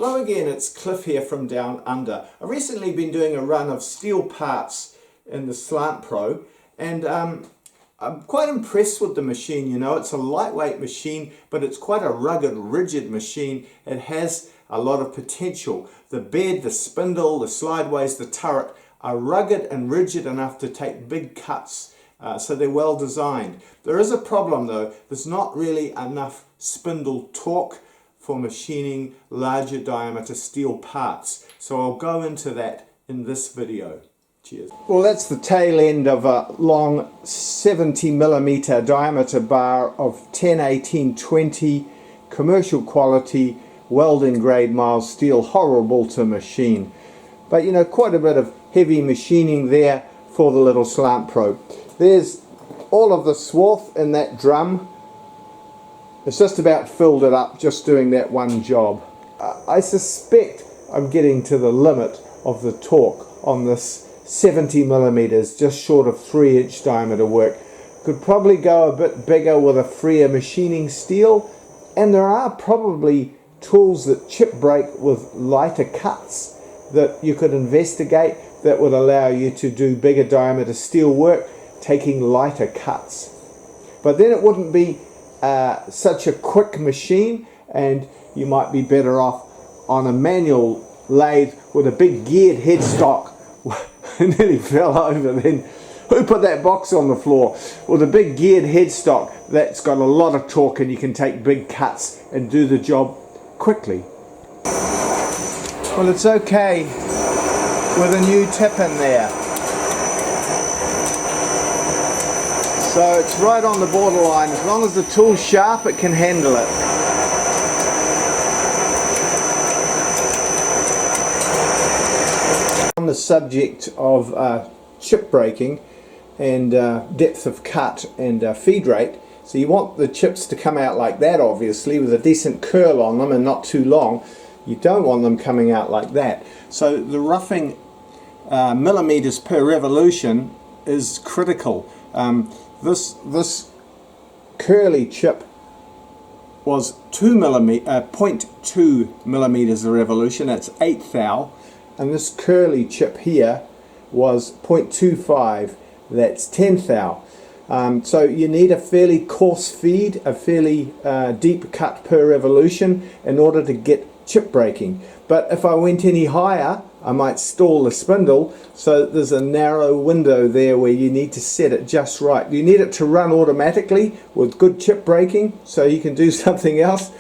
Hello again, it's Cliff here from Down Under. I've recently been doing a run of steel parts in the Slant Pro, and I'm quite impressed with the machine. You know, it's a lightweight machine, but it's quite a rugged, rigid machine. It has a lot of potential. The bed, the spindle, the slideways, the turret are rugged and rigid enough to take big cuts, so they're well designed. There is a problem though, there's not really enough spindle torque for machining larger diameter steel parts. So I'll go into that in this video. Cheers. Well, that's the tail end of a long 70mm diameter bar of 101820 commercial quality welding grade mild steel, horrible to machine. But you know, quite a bit of heavy machining there for the little Slant Pro. There's all of the swath in that drum. It's just about filled it up just doing that one job. I suspect I'm getting to the limit of the torque on this 70mm, just short of 3-inch diameter work. Could probably go a bit bigger with a freer machining steel, and there are probably tools that chip break with lighter cuts that you could investigate that would allow you to do bigger diameter steel work taking lighter cuts. But then it wouldn't be such a quick machine, and you might be better off on a manual lathe with a big geared headstock. I nearly fell over then. Who put that box on the floor? With a big geared headstock that's got a lot of torque, and you can take big cuts and do the job quickly. Well, it's okay with a new tip in there. So it's right on the borderline. As long as the tool's sharp, it can handle it. On the subject of chip breaking and depth of cut and feed rate, so you want the chips to come out like that, obviously, with a decent curl on them and not too long. You don't want them coming out like that. So the roughing millimeters per revolution is critical. This curly chip was 0.2 millimeters a revolution, that's 1/8 thou, and this curly chip here was 0.25, that's 1/10 thou. So you need a fairly coarse feed, a fairly deep cut per revolution in order to get chip breaking. But if I went any higher, I might stall the spindle, so there's a narrow window there where you need to set it just right. You need it to run automatically with good chip breaking so you can do something else.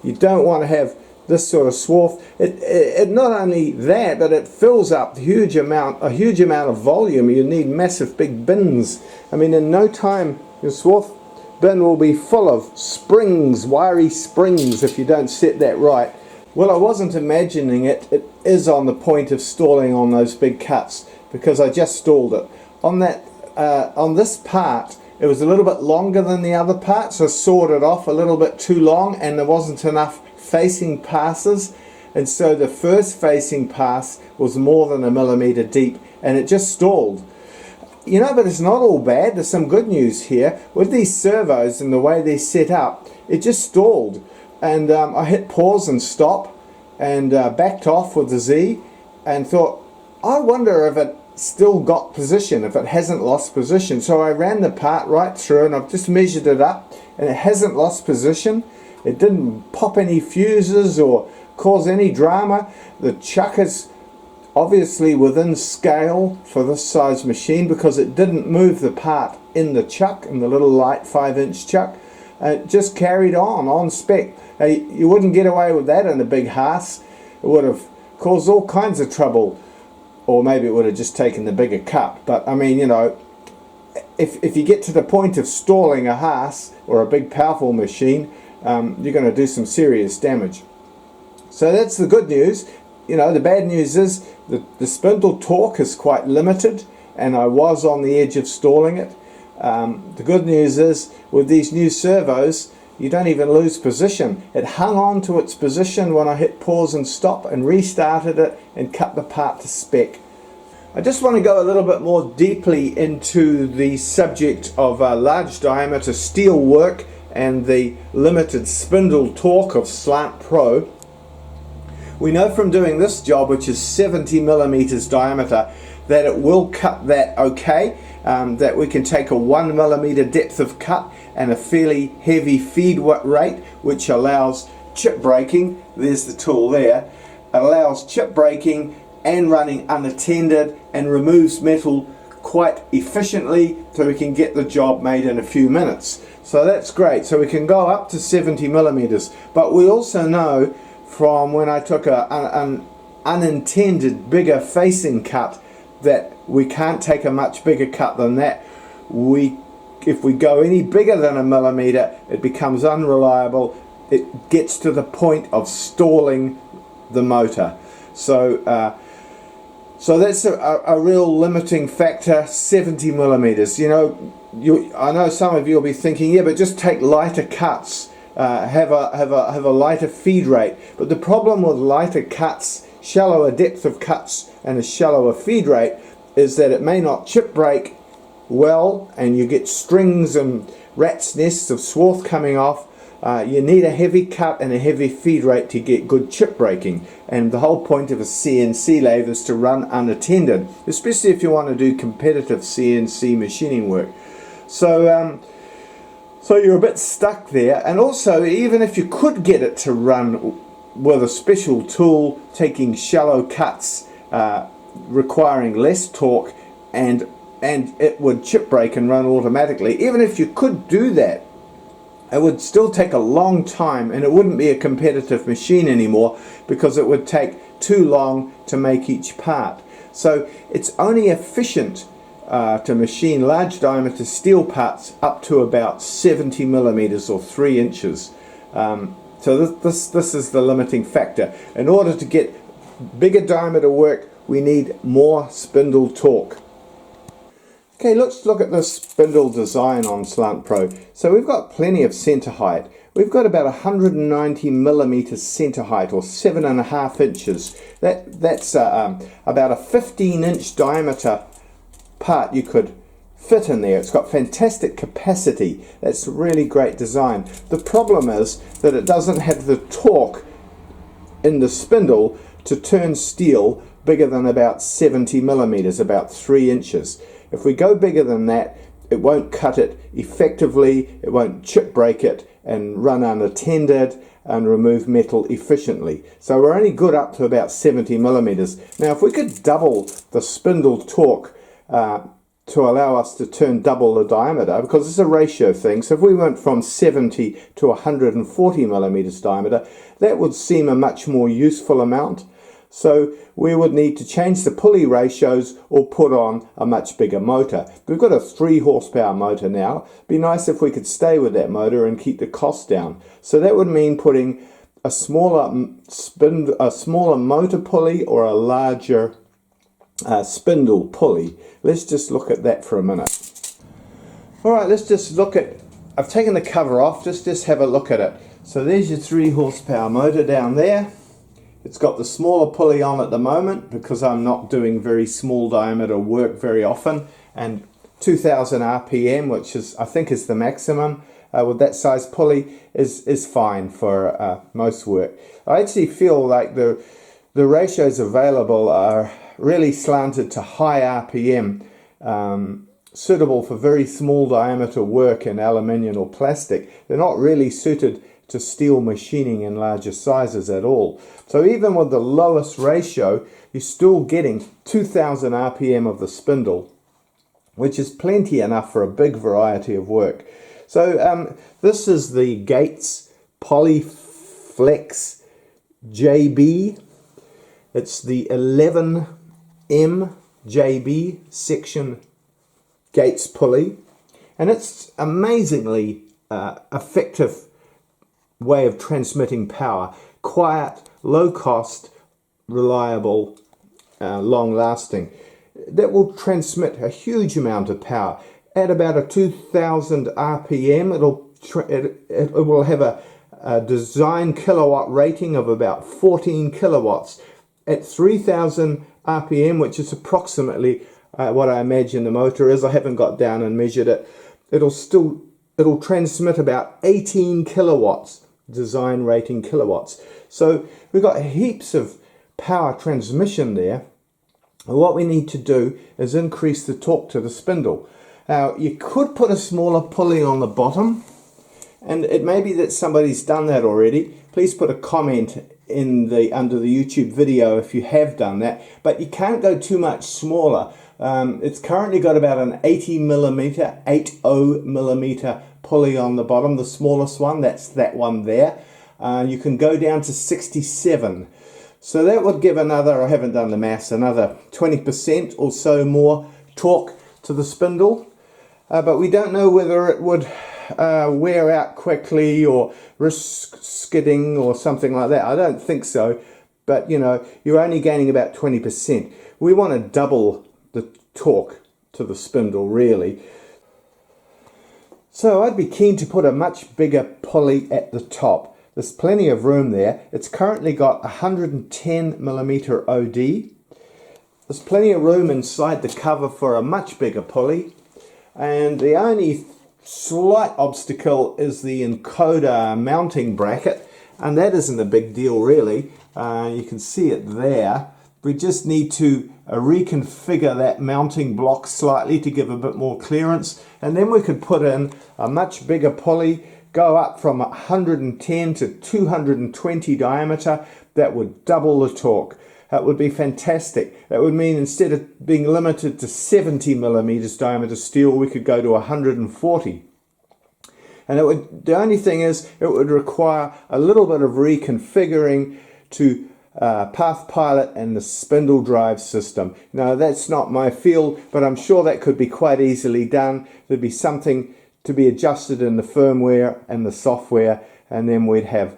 You don't want to have this sort of swath. It not only that, but it fills up a huge amount of volume. You need massive big bins. I mean, in no time your swath bin will be full of springs, wiry springs, if you don't set that right. Well, I wasn't imagining it. It is on the point of stalling on those big cuts, because I just stalled it. On this part, it was a little bit longer than the other part, so I sawed it off a little bit too long, and there wasn't enough facing passes, and so the first facing pass was more than 1 millimeter deep, and it just stalled. You know, but it's not all bad. There's some good news here. With these servos and the way they're set up, it just stalled. And I hit pause and stop and backed off with the Z and thought, I wonder if it still got position, if it hasn't lost position. So I ran the part right through, and I've just measured it up, and it hasn't lost position. It didn't pop any fuses or cause any drama. The chuck is obviously within scale for this size machine, because it didn't move the part in the chuck, in the little light 5-inch chuck. It just carried on spec. You wouldn't get away with that in a big hearse. It would have caused all kinds of trouble, or maybe it would have just taken the bigger cut. But I mean, you know, if you get to the point of stalling a hearse or a big powerful machine, you're going to do some serious damage. So that's the good news. You know, the bad news is the spindle torque is quite limited, and I was on the edge of stalling it. The good news is, with these new servos, you don't even lose position. It hung on to its position when I hit pause and stop and restarted it and cut the part to spec. I just want to go a little bit more deeply into the subject of large diameter steel work and the limited spindle torque of Slant Pro. We know from doing this job, which is 70 millimeters diameter, that it will cut that okay, that we can take a 1 millimeter depth of cut and a fairly heavy feed rate, which allows chip breaking. There's the tool there. It allows chip breaking and running unattended and removes metal quite efficiently, so we can get the job made in a few minutes. So that's great. So we can go up to 70 millimeters, but we also know from when I took an unintended bigger facing cut that we can't take a much bigger cut than that. If we go any bigger than a millimeter, it becomes unreliable. It gets to the point of stalling the motor. So that's a real limiting factor, 70 millimeters. You know, I know some of you will be thinking, yeah, but just take lighter cuts, have a lighter feed rate. But the problem with lighter cuts, shallower depth of cuts, and a shallower feed rate is that it may not chip break well, and you get strings and rat's nests of swarth coming off. You need a heavy cut and a heavy feed rate to get good chip breaking, and the whole point of a CNC lathe is to run unattended, especially if you want to do competitive CNC machining work. So you're a bit stuck there. And also, even if you could get it to run with a special tool, taking shallow cuts, requiring less torque, and it would chip break and run automatically, even if you could do that, it would still take a long time, and it wouldn't be a competitive machine anymore because it would take too long to make each part. So it's only efficient to machine large diameter steel parts up to about 70 millimeters or 3 inches. So this is the limiting factor. In order to get bigger diameter work, we need more spindle torque. Okay, let's look at this spindle design on Slant Pro. So we've got plenty of center height. We've got about 190 millimeters center height, or 7.5 inches. That's about a 15-inch diameter part you could fit in there. It's got fantastic capacity. That's a really great design. The problem is that it doesn't have the torque in the spindle to turn steel bigger than about 70 millimeters, about 3 inches. If we go bigger than that, it won't cut it effectively, it won't chip break it and run unattended and remove metal efficiently. So we're only good up to about 70 millimeters. Now if we could double the spindle torque to allow us to turn double the diameter, because it's a ratio thing, so if we went from 70 to 140 millimeters diameter, that would seem a much more useful amount. So we would need to change the pulley ratios or put on a much bigger motor. We've got a 3 horsepower motor now. It'd be nice if we could stay with that motor and keep the cost down. So that would mean putting a smaller motor pulley or a larger spindle pulley. Let's just look at that for a minute. Alright, let's just look at, I've taken the cover off, just have a look at it. So there's your 3 horsepower motor down there. It's got the smaller pulley on at the moment because I'm not doing very small diameter work very often, and 2000 RPM, which is I think is the maximum with that size pulley, is fine for most work. I actually feel like the ratios available are really slanted to high RPM, suitable for very small diameter work in aluminium or plastic. They're not really suited to steel machining in larger sizes at all. So even with the lowest ratio, you're still getting 2000 RPM of the spindle, which is plenty enough for a big variety of work. So this is the Gates Polyflex JB. It's the 11M JB section Gates pulley, and it's amazingly effective way of transmitting power. Quiet, low cost, reliable, long lasting. That will transmit a huge amount of power. At about a 2000 RPM, it will have a design kilowatt rating of about 14 kilowatts. At 3000 RPM, which is approximately what I imagine the motor is, I haven't got down and measured it, it'll transmit about 18 kilowatts, design rating kilowatts. So we've got heaps of power transmission there. And what we need to do is increase the torque to the spindle. Now, you could put a smaller pulley on the bottom, and it may be that somebody's done that already. Please put a comment in under the YouTube video if you have done that, but you can't go too much smaller. It's currently got about an 80 millimeter pulley on the bottom, the smallest one, that's that one there. You can go down to 67. So that would give another, I haven't done the maths, another 20% or so more torque to the spindle. But we don't know whether it would wear out quickly or risk skidding or something like that. I don't think so. But you know, you're only gaining about 20%. We want to double the torque to the spindle really. So I'd be keen to put a much bigger pulley at the top. There's plenty of room there. It's currently got 110 millimeter OD. There's plenty of room inside the cover for a much bigger pulley. And the only slight obstacle is the encoder mounting bracket. And that isn't a big deal really. You can see it there. We just need to reconfigure that mounting block slightly to give a bit more clearance. And then we could put in a much bigger pulley, go up from 110 to 220 diameter. That would double the torque. That would be fantastic. That would mean instead of being limited to 70 millimeters diameter steel, we could go to 140. And the only thing is, it would require a little bit of reconfiguring to PathPilot and the spindle drive system. Now that's not my field, but I'm sure that could be quite easily done. There'd be something to be adjusted in the firmware and the software, and then we'd have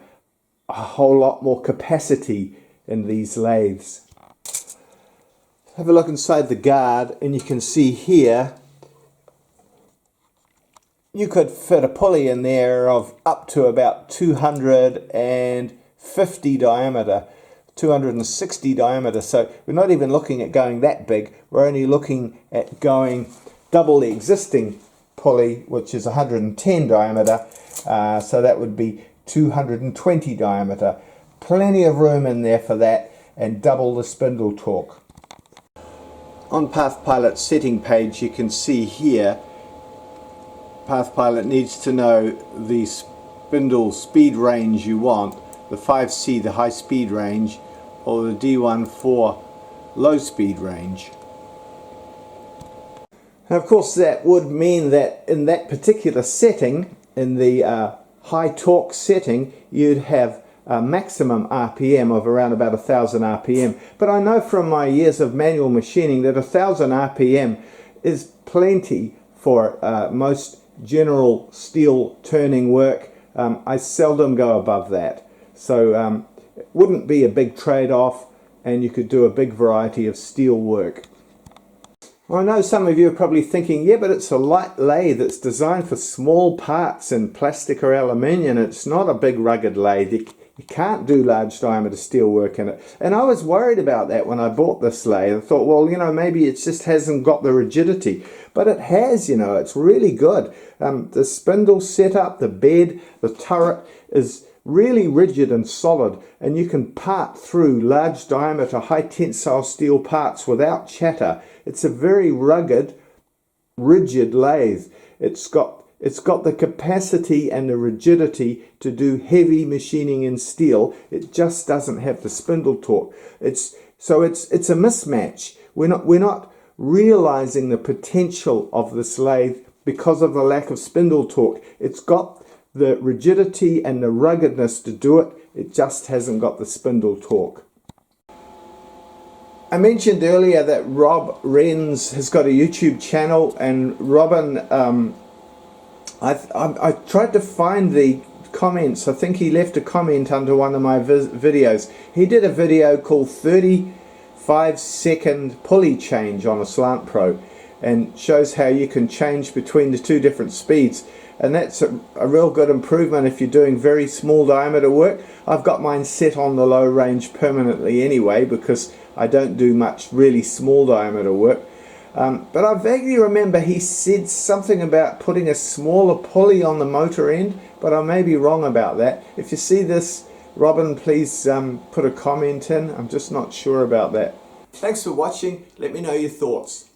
a whole lot more capacity in these lathes. Have a look inside the guard and you can see here you could fit a pulley in there of up to about 250 diameter, 260 diameter. So we're not even looking at going that big. We're only looking at going double the existing pulley, which is 110 diameter. So that would be 220 diameter. Plenty of room in there for that, and double the spindle torque. On PathPilot setting page you can see here PathPilot needs to know the spindle speed range you want, the 5C the high speed range or the D14 low speed range. And of course that would mean that in that particular setting, in the high torque setting, you'd have a maximum RPM of around about 1000 RPM. But I know from my years of manual machining that 1000 RPM is plenty for most general steel turning work. I seldom go above that. So it wouldn't be a big trade-off, and you could do a big variety of steel work. I know some of you are probably thinking, yeah, but it's a light lathe. It's designed for small parts in plastic or aluminium. It's not a big rugged lathe. You can't do large diameter steel work in it. And I was worried about that when I bought this lathe. I thought, well, you know, maybe it just hasn't got the rigidity. But it has, you know, it's really good. The spindle setup, the bed, the turret is really rigid and solid. And you can part through large diameter, high tensile steel parts without chatter. It's a very rugged, rigid lathe. It's got the capacity and the rigidity to do heavy machining in steel. It just doesn't have the spindle torque. It's a mismatch. We're not realizing the potential of this lathe because of the lack of spindle torque. It's got the rigidity and the ruggedness to do it. It just hasn't got the spindle torque. I mentioned earlier that Rob Renz has got a YouTube channel, and Robin, I tried to find the comments. I think he left a comment under one of my videos. He did a video called 35-second pulley change on a Slant Pro, and shows how you can change between the two different speeds. And that's a real good improvement if you're doing very small diameter work. I've got mine set on the low range permanently anyway, because I don't do much really small diameter work. But I vaguely remember he said something about putting a smaller pulley on the motor end, but I may be wrong about that. If you see this Robin, please put a comment in. I'm just not sure about that. Thanks for watching. Let me know your thoughts.